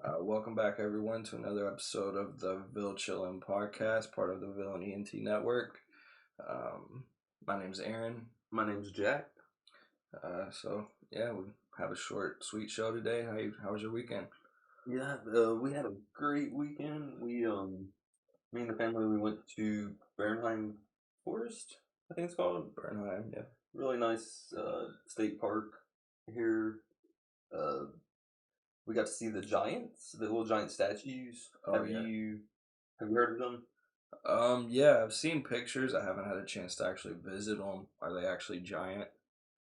Welcome back, everyone, to another episode of the Ville Chillin' Podcast, part of the Ville and ENT Network. My name's Aaron. My name's Jack. We have a short, sweet show today. How was your weekend? Yeah, we had a great weekend. Me and the family, we went to Bernheim Forest, I think it's called. Bernheim, yeah. Really nice state park here. We got to see the giants, the little giant statues. Have you heard of them? Yeah, I've seen pictures. I haven't had a chance to actually visit them. Are they actually giant?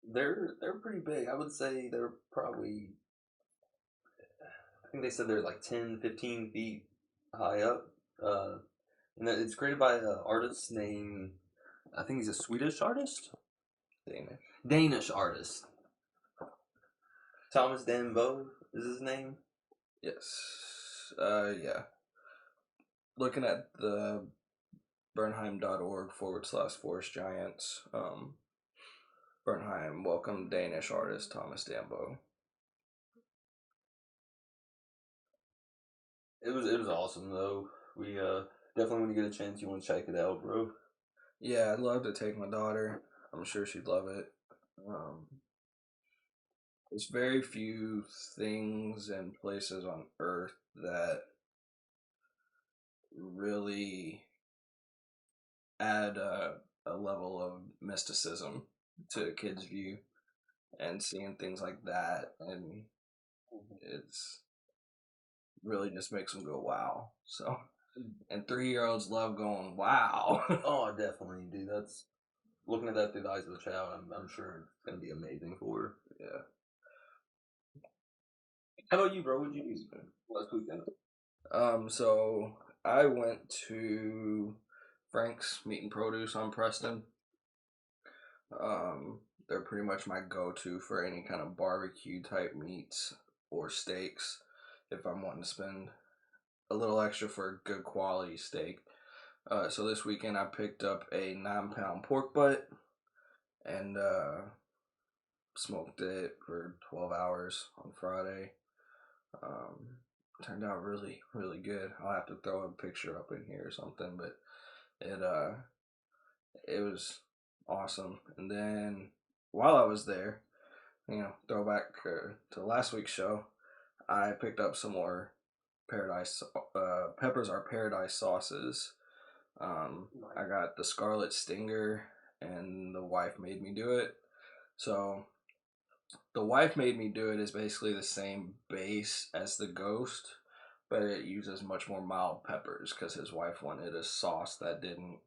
They're pretty big. I would say they're probably, I think they said they're like 10, 15 feet high up. And it's created by an artist named, I think he's a Swedish artist? Danish artist. Thomas Danbo is his name? Yes. Yeah. Looking at the Bernheim.org/forest giants. Bernheim welcomed Danish artist Thomas Danbo. It was awesome though. We definitely, when you get a chance, you want to check it out, bro. Yeah, I'd love to take my daughter. I'm sure she'd love it. There's very few things and places on Earth that really add a level of mysticism to a kid's view, and seeing things like that, and it's really just makes them go wow. So, and 3-year-olds love going wow. Oh, definitely, dude. That's looking at that through the eyes of a child. I'm sure it's gonna be amazing for her. Yeah. How about you, bro? What'd you do last weekend? So I went to Frank's Meat and Produce on Preston. They're pretty much my go-to for any kind of barbecue type meats or steaks if I'm wanting to spend a little extra for a good quality steak. So this weekend I picked up a 9-pound pork butt and smoked it for 12 hours on Friday. Turned out really, really good. I'll have to throw a picture up in here or something, but it was awesome. And then while I was there, throwback to last week's show, I picked up some more Paradise Peppers Are Paradise sauces. I got the Scarlet Stinger, and the wife made me do it. So the wife made me do it is basically the same base as the Ghost, but it uses much more mild peppers because his wife wanted a sauce that didn't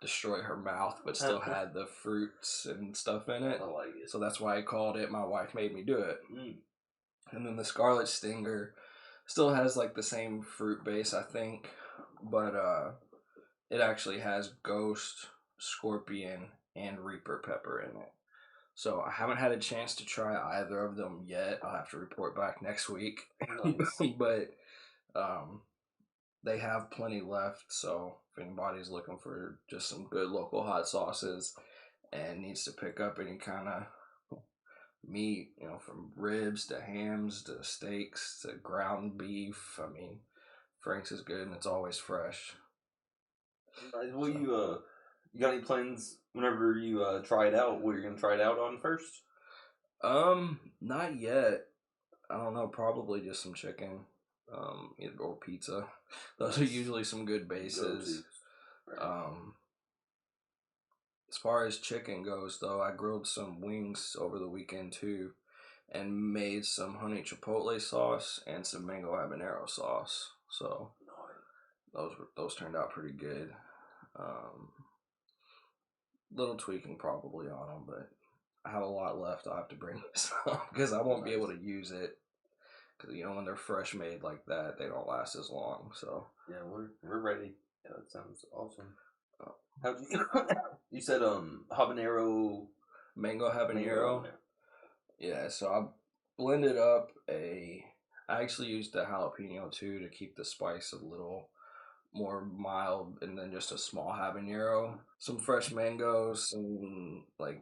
destroy her mouth but still had the fruits and stuff in it. I like it. So that's why I called it My Wife Made Me Do It. And then the Scarlet Stinger still has like the same fruit base, I think, but it actually has Ghost, Scorpion, and Reaper pepper in it. So I haven't had a chance to try either of them yet. I'll have to report back next week. Nice. But they have plenty left, so if anybody's looking for just some good local hot sauces and needs to pick up any kind of meat, from ribs to hams to steaks to ground beef, I mean, Frank's is good and it's always fresh. Well, you got any plans whenever you try it out? What you're gonna try it out on first? Not yet. I don't know. Probably just some chicken, or pizza. Those are usually some good bases. Right. As far as chicken goes, though, I grilled some wings over the weekend too, and made some honey chipotle sauce and some mango habanero sauce. So those turned out pretty good. Little tweaking probably on them, but I have a lot left. I'll have to bring some because I won't be able to use it. Because when they're fresh made like that, they don't last as long. So yeah, we're ready. Yeah, that sounds awesome. How'd you? You said habanero, mango habanero. Yeah, so I blended up I actually used the jalapeno too to keep the spice a little more mild, and then just a small habanero, some fresh mangoes, some like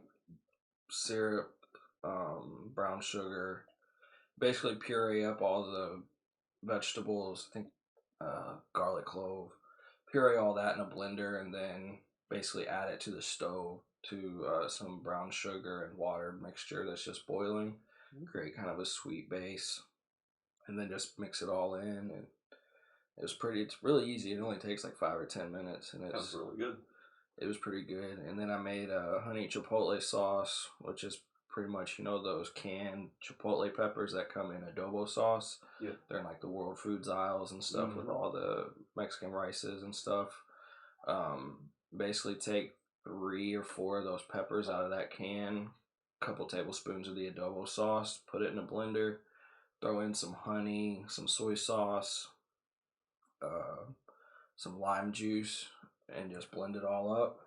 syrup, brown sugar. Basically puree up all the vegetables. I think garlic clove, puree all that in a blender, and then basically add it to the stove to some brown sugar and water mixture that's just boiling. Create kind of a sweet base, and then just mix it all in. And it's really easy. It only takes like 5 or 10 minutes, and Sounds really good. it was pretty good. And then I made a honey chipotle sauce, which is pretty much, those canned chipotle peppers that come in adobo sauce. Yeah. They're in like the World Foods aisles and stuff with all the Mexican rices and stuff. Basically take 3 or 4 of those peppers out of that can, a couple tablespoons of the adobo sauce, put it in a blender, throw in some honey, some soy sauce, some lime juice, and just blend it all up,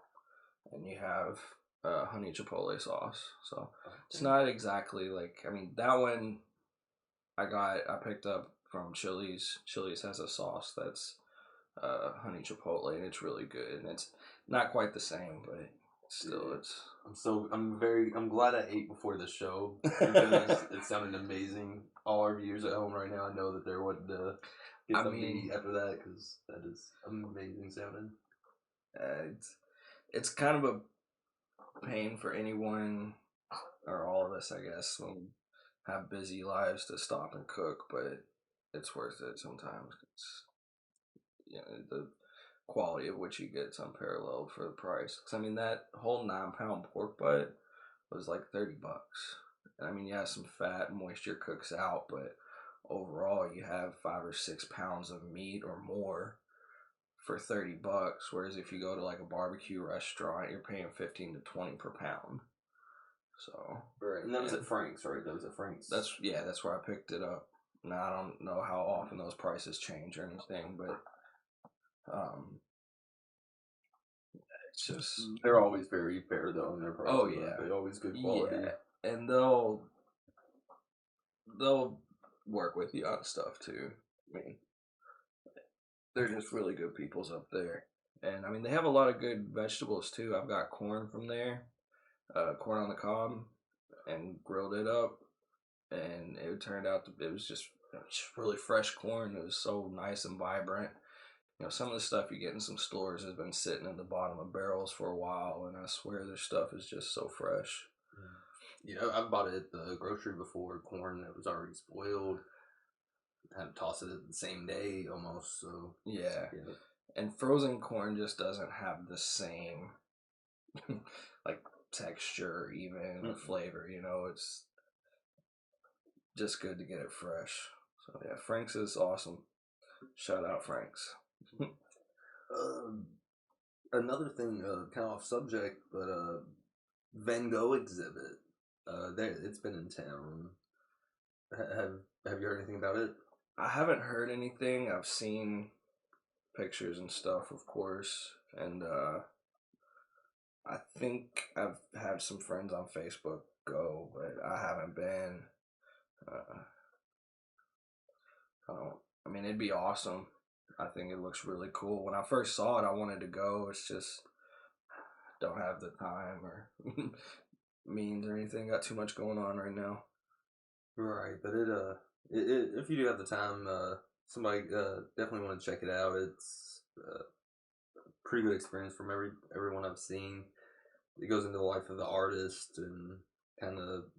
and you have honey chipotle sauce. So it's not exactly like, that one I picked up from Chili's. Chili's has a sauce that's honey chipotle, and it's really good, and it's not quite the same, but still it's I'm glad I ate before the show because it sounded amazing. All our viewers at home right now, I know that they're wanting to get something to eat after that, because that is amazing sounding. It's kind of a pain for anyone, or all of us, I guess, when we have busy lives, to stop and cook, but it's worth it sometimes. The quality of which you get is unparalleled for the price. 'Cause, that whole 9-pound pork butt was like $30. And yeah, some fat and moisture cooks out, but overall you have 5 or 6 pounds of meat or more for $30. Whereas if you go to like a barbecue restaurant, you're paying 15 to 20 per pound. So right, and that was at Frank's, right? That was at Frank's. That's where I picked it up. Now I don't know how often those prices change or anything, but it's just, they're always very fair though in their prices. Oh yeah, they're always good quality. Yeah, and they'll work with you on stuff too. They're just really good peoples up there, and they have a lot of good vegetables too. I've got corn from there, corn on the cob, and grilled it up, and it turned out it was just really fresh corn. It was so nice and vibrant. Some of the stuff you get in some stores has been sitting at the bottom of barrels for a while, and I swear their stuff is just so fresh. Yeah, I've bought it at the grocery before, corn that was already spoiled. I had to toss it the same day almost, so... Yeah. And frozen corn just doesn't have the same, like, texture, even, flavor, it's just good to get it fresh. So, yeah, Frank's is awesome. Shout out Frank's. Another thing, kind of off subject, but Van Gogh exhibit. It's been in town. Have you heard anything about it? I haven't heard anything. I've seen pictures and stuff, of course, and I think I've had some friends on Facebook go, but I haven't been. It'd be awesome. I think it looks really cool. When I first saw it, I wanted to go. It's just don't have the time or means or anything. Got too much going on right now. Right, but if you do have the time, somebody definitely want to check it out. It's a pretty good experience from everyone I've seen. It goes into the life of the artist and kind of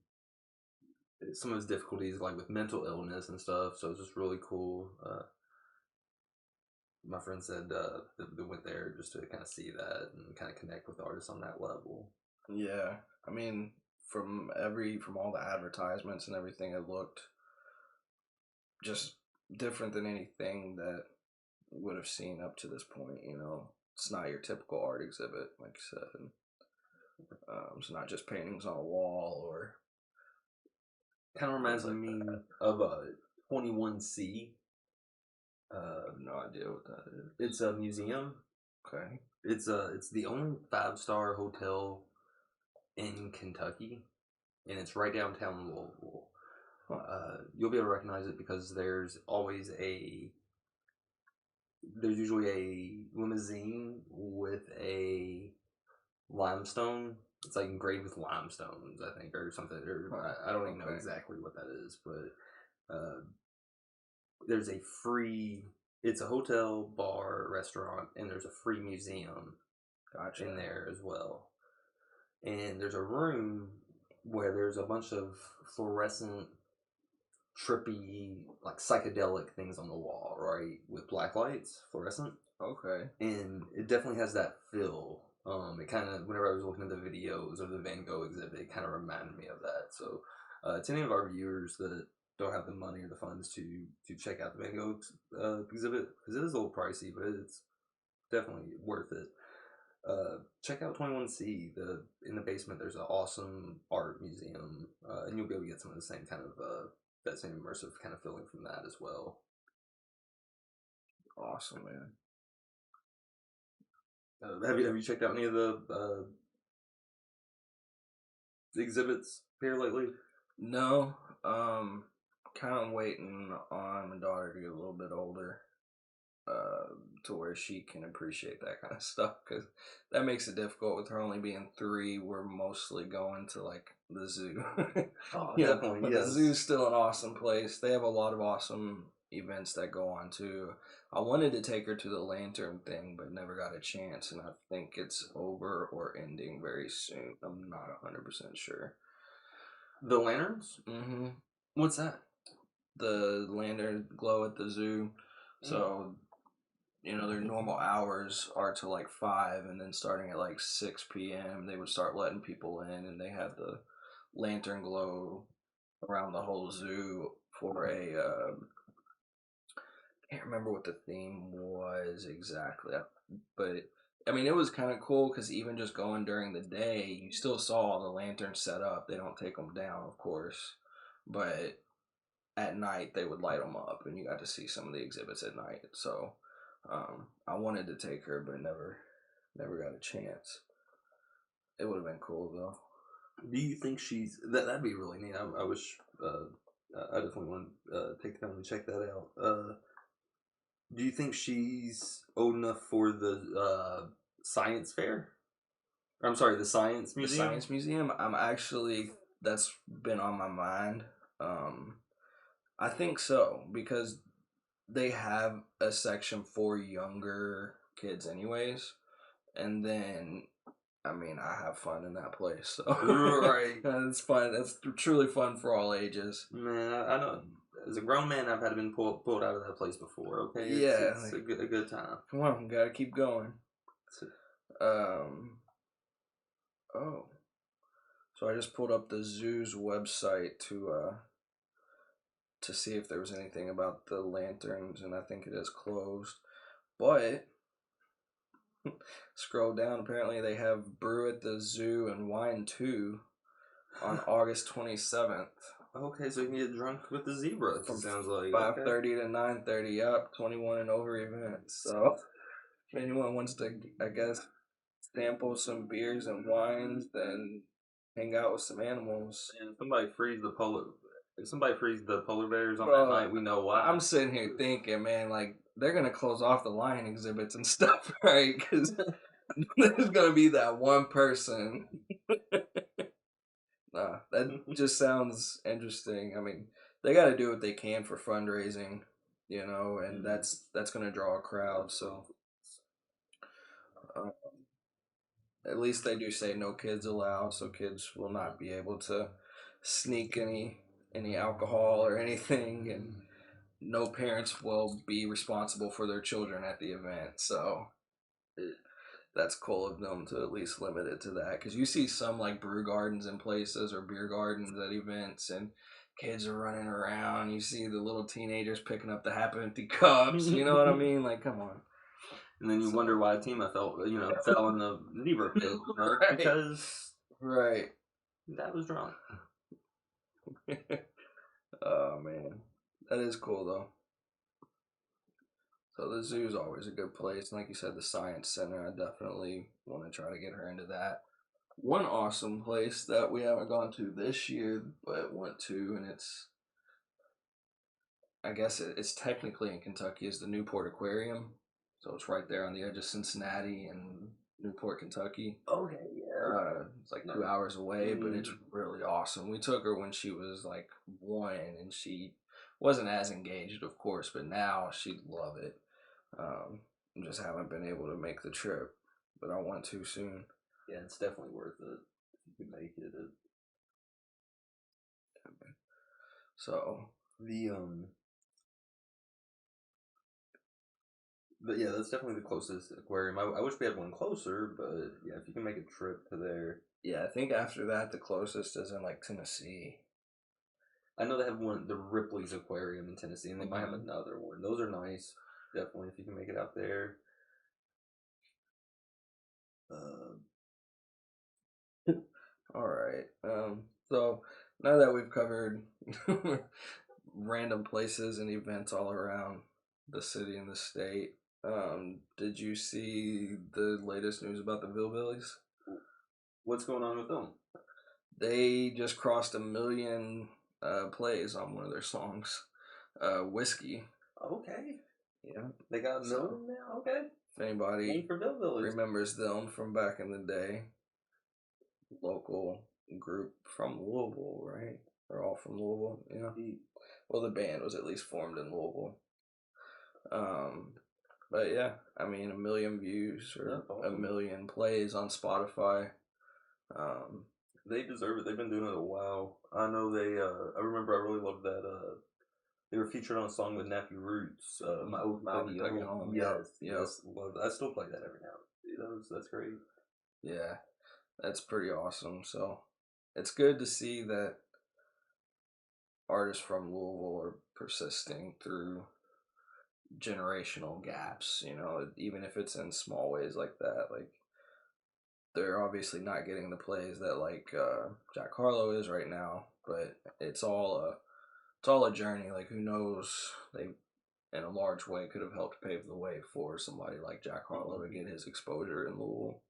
some of his difficulties, like with mental illness and stuff. So it's just really cool. My friend said they went there just to kind of see that and kind of connect with artists on that level. Yeah, from all the advertisements and everything, it looked just different than anything that would have seen up to this point. It's not your typical art exhibit, like you said. It's not just paintings on a wall or. Kind of reminds me of 21C. I have no idea what that is. It's a museum. Okay. It's the only 5-star hotel in Kentucky, and it's right downtown Louisville. You'll be able to recognize it because there's usually a limousine with a limestone. It's like engraved with limestones, I think, or something. Or I don't even know exactly what that is, but there's a free. It's a hotel, bar, restaurant, and there's a free museum Gotcha. in there as well. And there's a room where there's a bunch of fluorescent, trippy, like psychedelic things on the wall, right? With black lights, fluorescent. Okay. And it definitely has that feel. It kind of, whenever I was looking at the videos of the Van Gogh exhibit, it kind of reminded me of that. So, to any of our viewers that don't have the money or the funds to check out the Van Gogh exhibit, because it is a little pricey, but it's definitely worth it. Check out 21C. In the basement, there's an awesome art museum, and you'll be able to get some of the same kind of that same immersive kind of feeling from that as well. Awesome, man. Have you checked out any of the exhibits here lately? No, kind of waiting on my daughter to get a little bit older, to where she can appreciate that kind of stuff, because that makes it difficult with her only being 3. We're mostly going to like the zoo. Oh, Yeah, definitely, but the yes. zoo's still an awesome place. They have a lot of awesome events that go on too. I wanted to take her to the lantern thing, but never got a chance, and I think it's over or ending very soon. I'm not 100% sure. The lanterns? Mm-hmm. What's that? The lantern glow at the zoo. So, their normal hours are to like 5, and then starting at like 6 p.m., they would start letting people in, and they had the lantern glow around the whole zoo for a. Can't remember what the theme was exactly, but I mean, it was kind of cool because even just going during the day, you still saw all the lanterns set up. They don't take them down, of course, but at night they would light them up, and you got to see some of the exhibits at night. So I wanted to take her, but never got a chance. It would have been cool though. Do you think she's that'd be really neat? I wish I definitely want to take the time to check that out. Do you think she's old enough for the science fair? Or, I'm sorry, the science The museum. science museum, that's been on my mind. Um, I think so, because they have a section for younger kids, anyways, and then I mean, I have fun in that place, so Right. it's fun. That's truly fun for all ages. Man, I know. As a grown man, I've had been pulled out of that place before. Okay, Yeah, it's like, a good time. come on, gotta keep going. Um, oh, so I just pulled up the zoo's website to see if there was anything about the lanterns, and I think it is closed. But scroll down. Apparently, they have brew at the zoo and wine too on August 27th. Okay, so you can get drunk with the zebra. It From sounds like 5:30 to 9:30. Up 21 and over events. So if anyone wants to, I guess, sample some beers and wines, then hang out with some animals. And if somebody frees the polar bears on Bro, that night, we know why. I'm sitting here thinking, man, like they're gonna close off the lion exhibits and stuff, right? Because there's gonna be that one person. Nah, that just sounds interesting. I mean, they got to do what they can for fundraising, and that's gonna draw a crowd. So uh, at least they do say no kids allowed, so kids will not be able to sneak any alcohol or anything, and no parents will be responsible for their children at the event. So that's cool of them to at least limit it to that, because you see some like brew gardens in places or beer gardens at events, and kids are running around. You see the little teenagers picking up the half empty cups. You know what I mean? Like, come on. And then you wonder why Tima fell in the zebra pit, Right. because Right. Dad was drunk. Oh man, that is cool though. So the zoo is always a good place. And like you said, the science center, I definitely want to try to get her into that. One awesome place that we haven't gone to this year, but went to, and I guess it's technically in Kentucky, is the Newport Aquarium. So it's right there on the edge of Cincinnati and Newport, Kentucky. Okay, yeah. It's like 2 hours away, but it's really awesome. We took her when she was like 1, and she wasn't as engaged, of course, but now she'd love it. Just haven't been able to make the trip, but I want to soon. Yeah, it's definitely worth it if you can make it. So but yeah, that's definitely the closest aquarium. I wish we had one closer, but yeah, if you can make a trip to there. Yeah, I think after that, the closest is in like Tennessee. I know they have one, the Ripley's Aquarium in Tennessee, and they might have another one. Those are nice, definitely, if you can make it out there. All right. So now that we've covered random places and events all around the city and the state, did you see the latest news about the Hillbillies? What's going on with them? They just crossed 1 million plays on one of their songs, "Whiskey." Okay. Yeah. They got 1 million now? Okay. If anybody for Hillbillies remembers them from back in the day, local group from Louisville, right? They're all from Louisville, yeah. Well, the band was at least formed in Louisville. But yeah, I mean, 1 million views or awesome. 1 million plays on Spotify. They deserve it. They've been doing it a while. I know they. I remember I really loved that. They were featured on a song with Nappy Roots. My old Mighty Home. Yes, love that. I still play that every now. That's great. Yeah, that's pretty awesome. So it's good to see that artists from Louisville are persisting through generational gaps, even if it's in small ways like that. Like, they're obviously not getting the plays that like Jack Harlow is right now, but it's all a journey. Like, who knows, they in a large way could have helped pave the way for somebody like Jack Harlow to get his exposure in Louisville.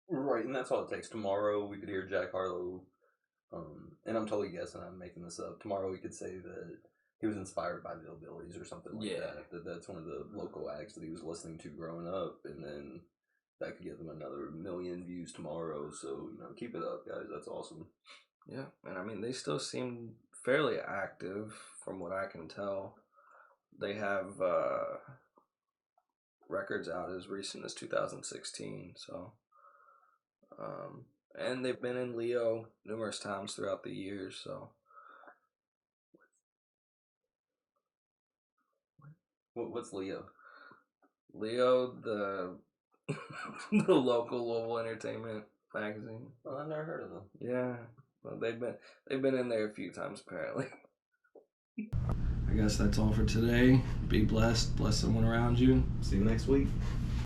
Right, and that's all it takes. Tomorrow we could hear Jack Harlow, and I'm totally guessing, I'm making this up. Tomorrow we could say that he was inspired by the Hillbillies or something like that. That's one of the local acts that he was listening to growing up, and then that could give him another 1 million views tomorrow. So, keep it up, guys. That's awesome. Yeah, and I mean, they still seem fairly active from what I can tell. They have records out as recent as 2016, so and they've been in Leo numerous times throughout the years, so. What's Leo? Leo, the the local Louisville entertainment magazine. Well, I've never heard of them. Yeah, well, they've been in there a few times apparently. I guess that's all for today. Be blessed. Bless someone around you. See you next week.